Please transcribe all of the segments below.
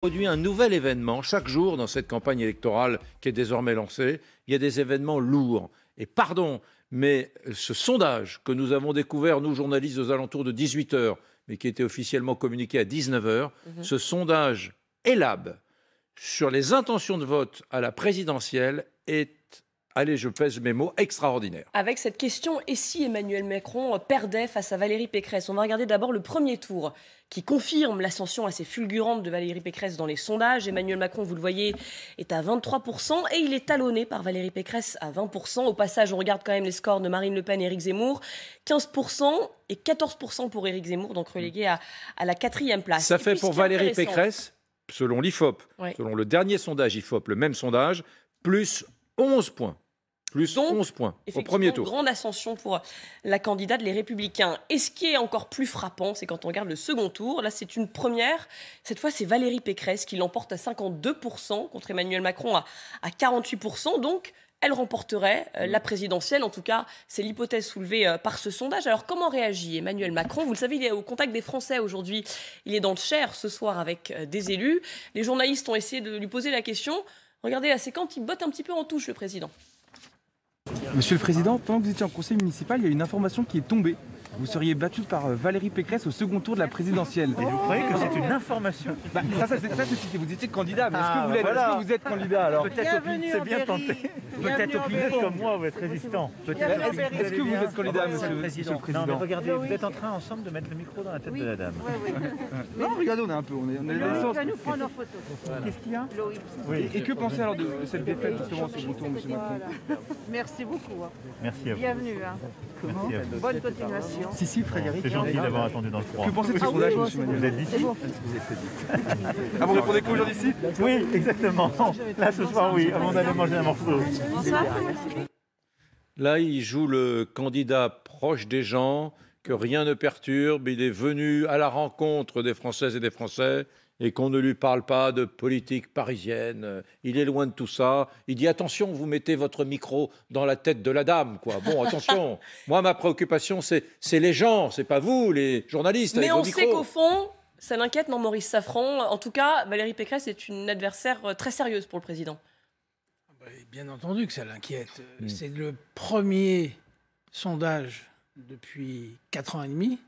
Produit un nouvel événement chaque jour dans cette campagne électorale qui est désormais lancée. Il y a des événements lourds. Et pardon, mais ce sondage que nous avons découvert, nous journalistes, aux alentours de 18 h, mais qui était officiellement communiqué à 19 h, ce sondage ELAB sur les intentions de vote à la présidentielle est, allez, je pèse mes mots, extraordinaire. Avec cette question, et si Emmanuel Macron perdait face à Valérie Pécresse? On va regarder d'abord le premier tour qui confirme l'ascension assez fulgurante de Valérie Pécresse dans les sondages. Emmanuel Macron, vous le voyez, est à 23% et il est talonné par Valérie Pécresse à 20%. Au passage, on regarde quand même les scores de Marine Le Pen et Éric Zemmour. 15% et 14% pour Éric Zemmour, donc relégué à la 4e place. Ça fait pour Valérie Pécresse, selon l'IFOP, selon le dernier sondage IFOP, le même sondage, plus 11 points. Plus donc, 11 points au premier tour. Grande ascension pour la candidate Les Républicains. Et ce qui est encore plus frappant, c'est quand on regarde le second tour. Là, c'est une première. Cette fois, c'est Valérie Pécresse qui l'emporte à 52% contre Emmanuel Macron à 48%. Donc, elle remporterait la présidentielle. En tout cas, c'est l'hypothèse soulevée par ce sondage. Alors, comment réagit Emmanuel Macron? Vous le savez, il est au contact des Français aujourd'hui. Il est dans le Cher ce soir avec des élus. Les journalistes ont essayé de lui poser la question. Regardez la séquence, il botte un petit peu en touche, le président. Monsieur le Président, pendant que vous étiez en conseil municipal, il y a une information qui est tombée. Vous seriez battu par Valérie Pécresse au second tour de la présidentielle. Et vous croyez que c'est une information? Ça c'est si vous étiez candidat. Mais est-ce que vous êtes candidat alors? Peut-être c'est bien tenté. Peut-être opinion comme moi, vous êtes résistant. Est-ce que vous êtes candidat, monsieur le Président? Non, mais regardez, vous êtes en train ensemble de mettre le micro dans la tête de la dame. Non, regardez, on est un peu. On va nous prendre en photo. Qu'est-ce qu'il y a? Et que pensez alors de cette défaite justement au second tour, monsieur Macron? Merci beaucoup. Merci à vous. Bienvenue. Bonne continuation. Si, Frédéric. C'est gentil d'avoir attendu dans le froid. Que pensez de ce sondage, monsieur Manuel? Vous êtes d'ici? Ah, vous répondez quoi aujourd'hui ici? Oui, exactement. Là, ce soir, oui, avant d'aller manger un morceau. Là, il joue le candidat proche des gens, que rien ne perturbe. Il est venu à la rencontre des Françaises et des Français et qu'on ne lui parle pas de politique parisienne. Il est loin de tout ça. Il dit attention, vous mettez votre micro dans la tête de la dame, quoi. Bon, attention. Moi, ma préoccupation, c'est les gens, c'est pas vous, les journalistes. Mais avec on sait qu'au fond, ça l'inquiète, non, Maurice Safran. En tout cas, Valérie Pécresse est une adversaire très sérieuse pour le président. Bien entendu que ça l'inquiète. C'est le premier sondage depuis 4 ans et demi,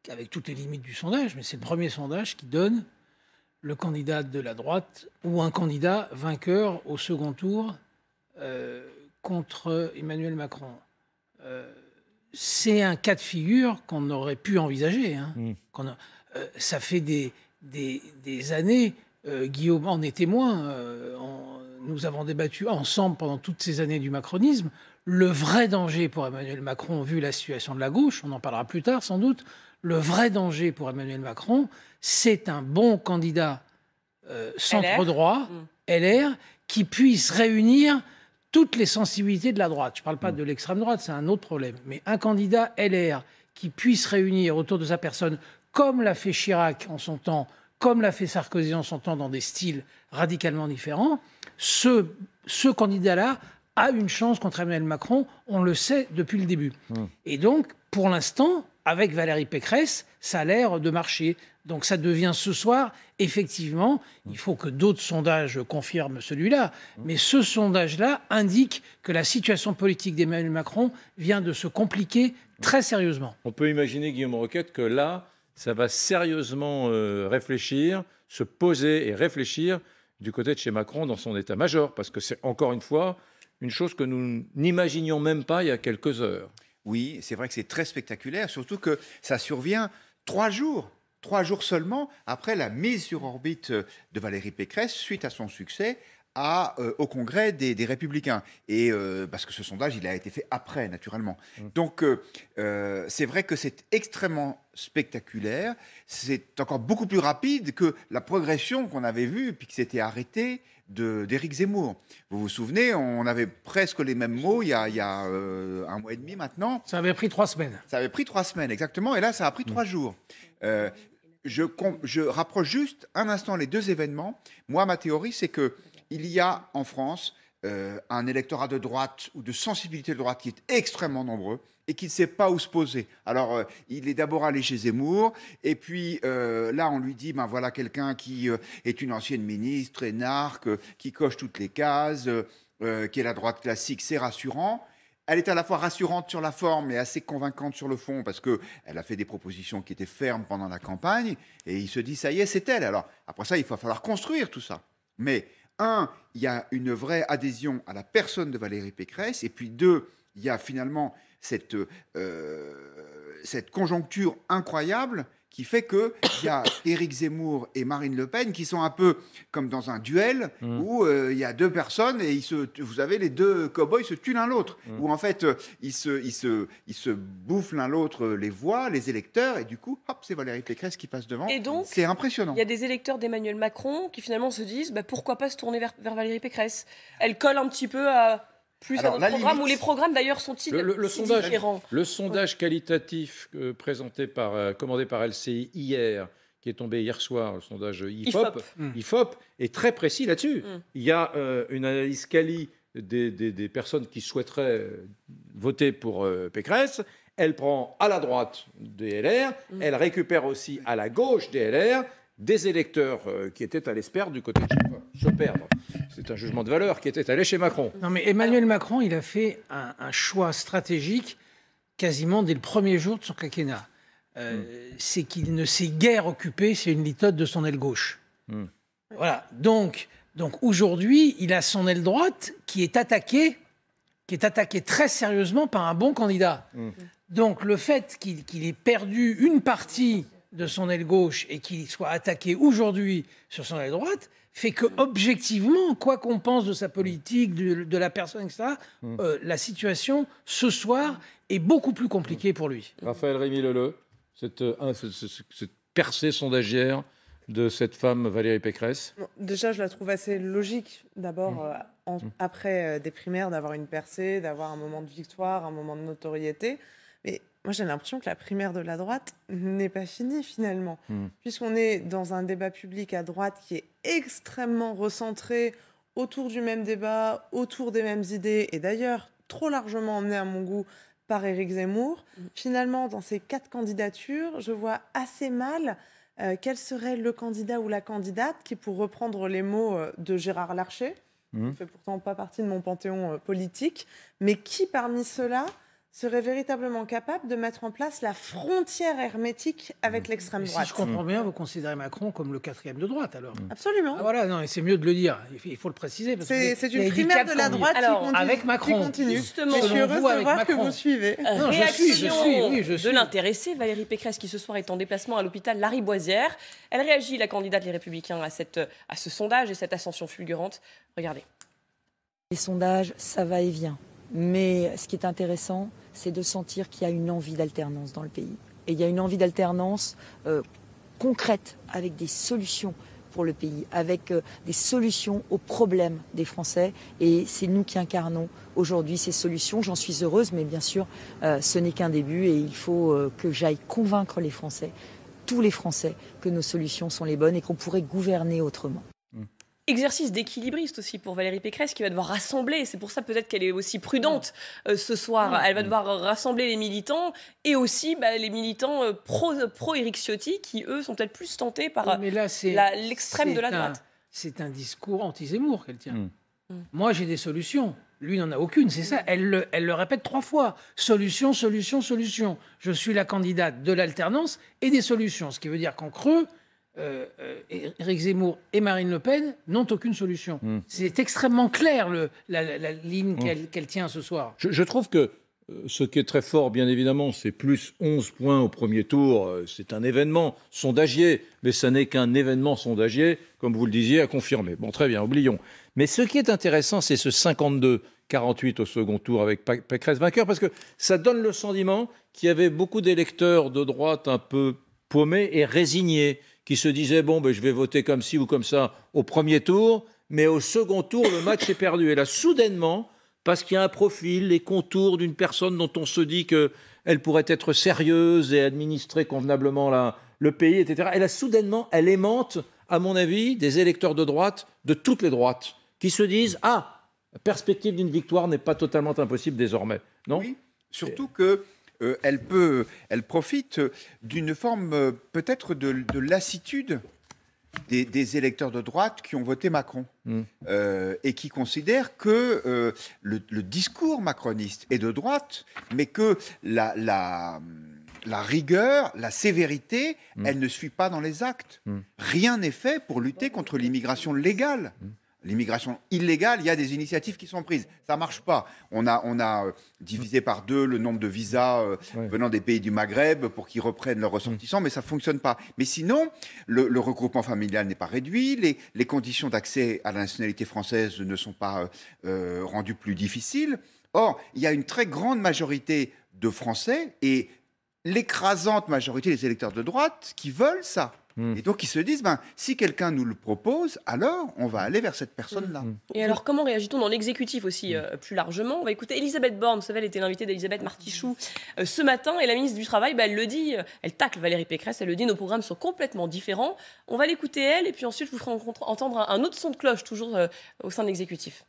avec toutes les limites du sondage, mais c'est le premier sondage qui donne le candidat de la droite ou un candidat vainqueur au second tour contre Emmanuel Macron. C'est un cas de figure qu'on aurait pu envisager. Ça fait des années, Guillaume en est témoin, nous avons débattu ensemble pendant toutes ces années du macronisme. Le vrai danger pour Emmanuel Macron, vu la situation de la gauche, on en parlera plus tard sans doute, le vrai danger pour Emmanuel Macron, c'est un bon candidat centre-droit, LR, qui puisse réunir toutes les sensibilités de la droite. Je ne parle pas de l'extrême droite, c'est un autre problème. Mais un candidat LR qui puisse réunir autour de sa personne, comme l'a fait Chirac en son temps, comme l'a fait Sarkozy en son temps, dans des styles radicalement différents, ce candidat-là a une chance contre Emmanuel Macron, on le sait depuis le début. Et donc, pour l'instant, avec Valérie Pécresse, ça a l'air de marcher. Donc ça devient ce soir, effectivement, il faut que d'autres sondages confirment celui-là, mais ce sondage-là indique que la situation politique d'Emmanuel Macron vient de se compliquer très sérieusement. On peut imaginer, Guillaume Roquette, que là, ça va sérieusement réfléchir, se poser et réfléchir du côté de chez Macron dans son état-major, parce que c'est encore une fois une chose que nous n'imaginions même pas il y a quelques heures. Oui, c'est vrai que c'est très spectaculaire, surtout que ça survient 3 jours seulement après la mise sur orbite de Valérie Pécresse suite à son succès au Congrès des Républicains. Et parce que ce sondage, il a été fait après, naturellement. Donc, c'est vrai que c'est extrêmement spectaculaire. C'est encore beaucoup plus rapide que la progression qu'on avait vue, puis qui s'était arrêtée d'Éric Zemmour. Vous vous souvenez, on avait presque les mêmes mots il y a 1 mois et demi maintenant. Ça avait pris 3 semaines. Ça avait pris 3 semaines, exactement. Et là, ça a pris 3 jours. Je rapproche juste un instant les deux événements. Moi, ma théorie, c'est qu'il y a en France un électorat de droite ou de sensibilité de droite qui est extrêmément nombreux et qui ne sait pas où se poser. Alors, il est d'abord allé chez Zemmour, et puis là, on lui dit, ben voilà quelqu'un qui est une ancienne ministre, énarque, qui coche toutes les cases, qui est la droite classique, c'est rassurant. Elle est à la fois rassurante sur la forme et assez convaincante sur le fond parce qu'elle a fait des propositions qui étaient fermes pendant la campagne et il se dit ça y est, c'est elle. Alors après ça, il va falloir construire tout ça. Mais il y a une vraie adhésion à la personne de Valérie Pécresse et puis deux, il y a finalement cette conjoncture incroyable qui fait qu'il y a Éric Zemmour et Marine Le Pen qui sont un peu comme dans un duel où il y a deux personnes et vous avez les deux cow-boys se tuent l'un l'autre. Où en fait, ils se bouffent l'un l'autre les voix, les électeurs, et du coup, hop, c'est Valérie Pécresse qui passe devant. Et donc, c'est impressionnant. Il y a des électeurs d'Emmanuel Macron qui finalement se disent pourquoi pas se tourner vers Valérie Pécresse. Elle colle un petit peu à... Plus Alors, à notre programme, où les programmes d'ailleurs sont-ils si différents? Le sondage qualitatif commandé par LCI hier, qui est tombé hier soir, le sondage IFOP, est très précis là-dessus. Il y a une analyse quali des personnes qui souhaiteraient voter pour Pécresse. Elle prend à la droite des LR, elle récupère aussi à la gauche des LR des électeurs qui étaient à l'espère du côté de se perdre. C'est un jugement de valeur qui était allé chez Macron. Non, mais Emmanuel Macron, il a fait un choix stratégique quasiment dès le premier jour de son quinquennat. C'est qu'il ne s'est guère occupé, c'est une litote de son aile gauche. Voilà. Donc aujourd'hui, il a son aile droite qui est attaquée très sérieusement par un bon candidat. Donc le fait qu'il ait perdu une partie de son aile gauche et qu'il soit attaqué aujourd'hui sur son aile droite fait que objectivement, quoi qu'on pense de sa politique, de la personne, etc., la situation ce soir est beaucoup plus compliquée pour lui. Raphaël Rémy-Leleu, cette percée sondagière de cette femme Valérie Pécresse. Bon, déjà, je la trouve assez logique, d'abord, après des primaires, d'avoir une percée, d'avoir un moment de victoire, un moment de notoriété. Mais moi, j'ai l'impression que la primaire de la droite n'est pas finie, finalement. Puisqu'on est dans un débat public à droite qui est extrêmement recentré autour du même débat, autour des mêmes idées, et d'ailleurs, trop largement emmené à mon goût par Éric Zemmour. Finalement, dans ces 4 candidatures, je vois assez mal quel serait le candidat ou la candidate qui, pour reprendre les mots de Gérard Larcher, qui ne fait pourtant pas partie de mon panthéon politique, mais qui, parmi ceux-là, serait véritablement capable de mettre en place la frontière hermétique avec l'extrême droite. Si je comprends bien, vous considérez Macron comme le 4e de droite, alors. Absolument. Ah, voilà, non, et c'est mieux de le dire. Il faut le préciser. C'est une primaire de la droite avec Macron. qui continue. Justement, je suis heureuse de voir que vous suivez. Non, je suis de l'intéressée, Valérie Pécresse, qui ce soir est en déplacement à l'hôpital Lariboisière. Elle réagit, la candidate Les Républicains, à ce sondage et cette ascension fulgurante. Regardez. Les sondages, ça va et vient. Mais ce qui est intéressant, c'est de sentir qu'il y a une envie d'alternance dans le pays. Et il y a une envie d'alternance concrète, avec des solutions pour le pays, avec des solutions aux problèmes des Français. Et c'est nous qui incarnons aujourd'hui ces solutions. J'en suis heureuse, mais bien sûr, ce n'est qu'un début. Et il faut que j'aille convaincre les Français, tous les Français, que nos solutions sont les bonnes et qu'on pourrait gouverner autrement. Exercice d'équilibriste aussi pour Valérie Pécresse qui va devoir rassembler, c'est pour ça peut-être qu'elle est aussi prudente ce soar, elle va devoir rassembler les militants et aussi les militants pro-Éric Ciotti qui eux sont peut-être plus tentés par l'extrême de la droite. C'est un discours anti-Zemmour qu'elle tient. Moi j'ai des solutions, lui n'en a aucune, c'est ça, elle le répète 3 fois. Solution, solution, solution. Je suis la candidate de l'alternance et des solutions, ce qui veut dire qu'en creux, Éric Zemmour et Marine Le Pen n'ont aucune solution. C'est extrêmement clair la ligne qu'elle tient ce soir. Je trouve que ce qui est très fort, bien évidemment, c'est plus 11 points au premier tour. C'est un événement sondagier, mais ça n'est qu'un événement sondagier, comme vous le disiez, à confirmer. Bon, très bien, oublions. Mais ce qui est intéressant, c'est ce 52-48 au second tour avec Pécresse vainqueur, parce que ça donne le sentiment qu'il y avait beaucoup d'électeurs de droite un peu paumés et résignés, qui se disaient, bon, je vais voter comme ci ou comme ça au premier tour, mais au second tour, le match est perdu. Et là, soudainement, parce qu'il y a un profil, les contours d'une personne dont on se dit qu'elle pourrait être sérieuse et administrer convenablement le pays, etc. Et là, soudainement, elle aimante, à mon avis, des électeurs de droite, de toutes les droites, qui se disent, La perspective d'une victoire n'est pas totalement impossible désormais, non? Oui, surtout que elle profite d'une forme peut-être de lassitude des électeurs de droite qui ont voté Macron et qui considèrent que le discours macroniste est de droite, mais que la rigueur, la sévérité, elle ne suit pas dans les actes. Rien n'est fait pour lutter contre l'immigration légale. L'immigration illégale, il y a des initiatives qui sont prises. Ça ne marche pas. On a divisé par 2 le nombre de visas venant des pays du Maghreb pour qu'ils reprennent leurs ressortissants, mais ça ne fonctionne pas. Mais sinon, le regroupement familial n'est pas réduit, les conditions d'accès à la nationalité française ne sont pas rendues plus difficiles. Or, il y a une très grande majorité de Français et l'écrasante majorité des électeurs de droite qui veulent ça. Et donc, ils se disent, si quelqu'un nous le propose, alors on va aller vers cette personne-là. Et alors, comment réagit-on dans l'exécutif aussi, plus largement? On va écouter Elisabeth Borne. Vous savez, elle était l'invitée d'Elisabeth Martichoux ce matin. Et la ministre du Travail, elle le dit, elle tacle Valérie Pécresse, elle le dit, nos programmes sont complètement différents. On va l'écouter, elle, et puis ensuite, je vous ferai entendre un autre son de cloche, toujours au sein de l'exécutif.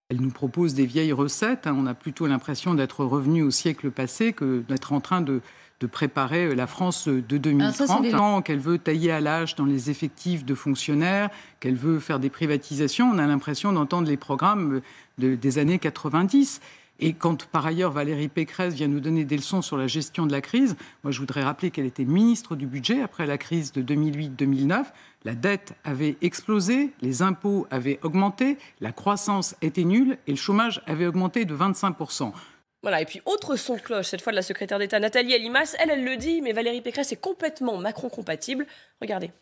Elle nous propose des vieilles recettes. On a plutôt l'impression d'être revenu au siècle passé que d'être en train de préparer la France de 2030, qu'elle veut tailler à l'âge dans les effectifs de fonctionnaires, qu'elle veut faire des privatisations. On a l'impression d'entendre les programmes des années 90. Et quand, par ailleurs, Valérie Pécresse vient nous donner des leçons sur la gestion de la crise, moi, je voudrais rappeler qu'elle était ministre du Budget après la crise de 2008-2009. La dette avait explosé, les impôts avaient augmenté, la croissance était nulle et le chômage avait augmenté de 25%. Voilà, et puis autre son de cloche, cette fois de la secrétaire d'État Nathalie Elimas, elle le dit, mais Valérie Pécresse est complètement Macron-compatible. Regardez.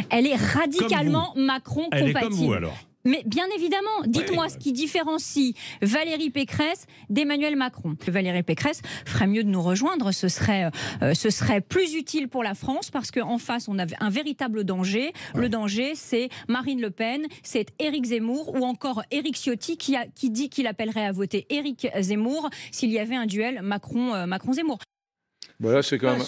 Elle est radicalement Macron-compatible. Elle est comme vous, alors. Mais bien évidemment, dites-moi ce qui différencie Valérie Pécresse d'Emmanuel Macron. Valérie Pécresse ferait mieux de nous rejoindre, ce serait plus utile pour la France parce qu'en face, on a un véritable danger. Le danger, c'est Marine Le Pen, c'est Éric Zemmour ou encore Éric Ciotti qui dit qu'il appellerait à voter Éric Zemmour s'il y avait un duel Macron-Zemmour. Voilà, c'est quand même... Je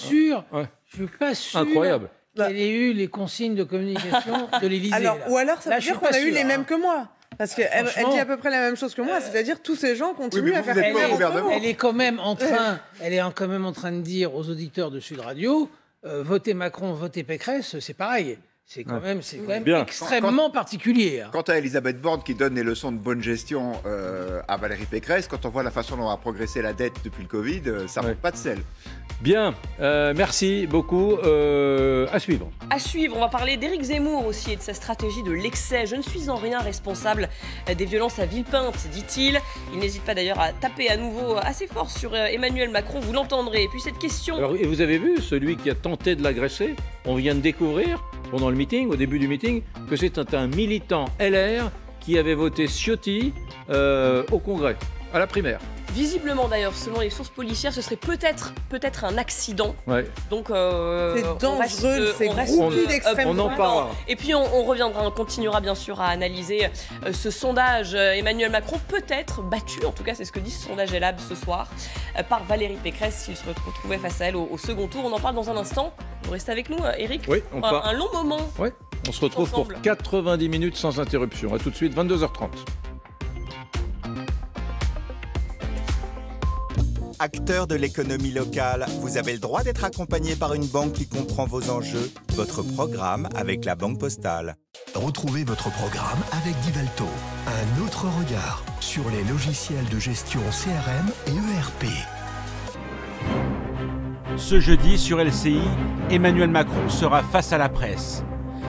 suis pas sûr. Incroyable. Elle ait eu les consignes de communication de l'Élysée. Ou alors ça veut dire qu'on a eu les mêmes que moi. Parce qu'elle dit à peu près la même chose que moi, c'est-à-dire tous ces gens continuent à faire elle est quand même en train de dire aux auditeurs de Sud Radio, votez Macron, votez Pécresse, c'est pareil. C'est quand même extrêmement particulier. Quant à Elisabeth Borne qui donne les leçons de bonne gestion à Valérie Pécresse, quand on voit la façon dont a progressé la dette depuis le Covid, ça ne manque pas de sel. Bien, merci beaucoup. À suivre. À suivre, on va parler d'Éric Zemmour aussi et de sa stratégie de l'excès. Je ne suis en rien responsable des violences à Villepinte, dit-il. Il n'hésite pas d'ailleurs à taper à nouveau assez fort sur Emmanuel Macron, vous l'entendrez. Et puis cette question... Alors, et vous avez vu, celui qui a tenté de l'agresser, on vient de découvrir pendant le meeting, au début du meeting, que c'est un militant LR qui avait voté Ciotti au Congrès, à la primaire. Visiblement d'ailleurs, selon les sources policières, ce serait peut-être un accident. Ouais. Donc c'est dangereux, c'est groupie d'extrême on en parlera. Et puis on reviendra, on continuera bien sûr à analyser ce sondage. Emmanuel Macron peut être battu, en tout cas c'est ce que dit ce sondage Elab ce soir, par Valérie Pécresse s'il se retrouvait face à elle au second tour. On en parle dans un instant. Vous restez avec nous, Eric. Oui, on part. Un long moment. Oui, on se retrouve ensemble pour 90 minutes sans interruption. A tout de suite, 22h30. Acteur de l'économie locale, vous avez le droit d'être accompagné par une banque qui comprend vos enjeux. Votre programme avec la Banque Postale. Retrouvez votre programme avec Divalto. Un autre regard sur les logiciels de gestion CRM et ERP. Ce jeudi sur LCI, Emmanuel Macron sera face à la presse.